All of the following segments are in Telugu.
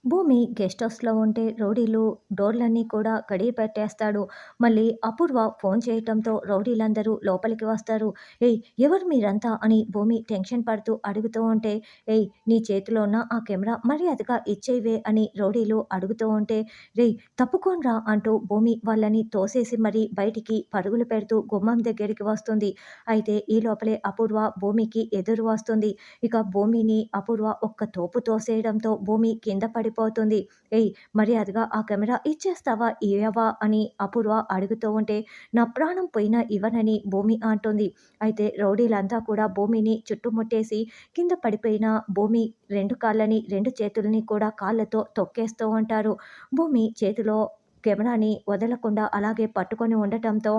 భూమి గెస్ట్ హౌస్‌లో ఉంటే రౌడీలు డోర్‌లన్నీ కూడా గడియ పెట్టేస్తాడు. మళ్ళీ అపూర్వ ఫోన్ చేయటంతో రౌడీలందరూ లోపలికి వస్తారు. "ఏయ్! ఎవరు మీరంతా?" అని భూమి టెన్షన్ పడుతూ అడుగుతూ ఉంటే, "ఏయ్! నీ చేతిలో ఉన్న ఆ కెమెరా మర్యాదగా ఇచ్చేయవే" అని రౌడీలు అడుగుతూ ఉంటే, "రేయ్! తప్పుకోండ్రా" అంటూ భూమి వాళ్ళని తోసేసి మరీ బయటికి పరుగులు పెడుతూ గుమ్మం దగ్గరికి వస్తుంది. అయితే ఈ లోపలే అపూర్వ భూమికి ఎదురు వస్తుంది. ఇక భూమిని అపూర్వ ఒక్క తోపు తోసేయడంతో భూమి కింద పడిపోతుంది. "ఏయ్! మర్యాదగా ఆ కెమెరా ఇచ్చేస్తావా? ఇయ్యవా?" అని అపూర్వ అడుగుతూ ఉంటే, "నా ప్రాణం పోయినా ఇవ్వనని" భూమి అంటుంది. అయితే రౌడీలంతా కూడా భూమిని చుట్టుముట్టేసి కింద పడిపోయిన భూమి 2 కాళ్ళని, 2 చేతులని కూడా కాళ్ళతో తొక్కేస్తూ ఉంటారు. భూమి చేతిలో కెమెరాని వదలకుండా అలాగే పట్టుకొని ఉండటంతో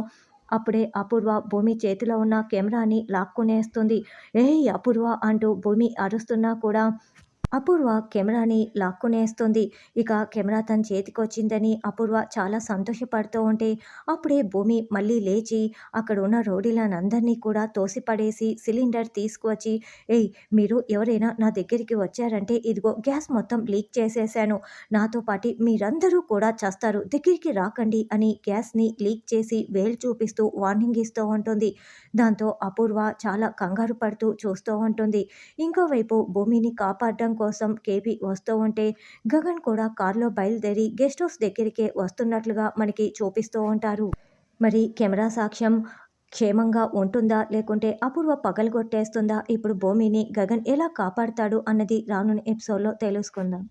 అప్పుడే అపూర్వ భూమి చేతిలో ఉన్న కెమెరాని లాక్కునేస్తుంది. "ఏయ్! అపూర్వ" అంటూ భూమి అరుస్తున్నా కూడా అపూర్వ కెమెరాని లాక్కునేస్తుంది. ఇక కెమెరా తన చేతికొచ్చిందని అపూర్వ చాలా సంతోషపడుతూ ఉంటే, అప్పుడే భూమి మళ్ళీ లేచి అక్కడున్న రౌడీలనందరినీ కూడా తోసిపడేసి సిలిండర్ తీసుకువచ్చి, "ఏయ్! మీరు ఎవరైనా నా దగ్గరికి వచ్చారంటే ఇదిగో గ్యాస్ మొత్తం లీక్ చేసేశాను. నాతో పాటి మీరందరూ కూడా చస్తారు. దగ్గరికి రాకండి" అని గ్యాస్‌ని లీక్ చేసి వేలు చూపిస్తూ వార్నింగ్ ఇస్తూ ఉంటుంది. దాంతో అపూర్వ చాలా కంగారు పడుతూ చూస్తూ ఉంటుంది. ఇంకోవైపు భూమిని కాపాడడం కోసం కేపీ వస్తూ ఉంటే గగన్ కూడా కారులో బయలుదేరి గెస్ట్ హౌస్ దగ్గరికే వస్తున్నట్లుగా మనకి చూపిస్తూ ఉంటారు. మరి కెమెరా సాక్ష్యం క్షేమంగా ఉంటుందా? లేకుంటే అపూర్వ పగలగొట్టేస్తుందా? ఇప్పుడు భూమిని గగన్ ఎలా కాపాడతాడు అన్నది రానున్న ఎపిసోడ్‌లో తెలుసుకుందాం.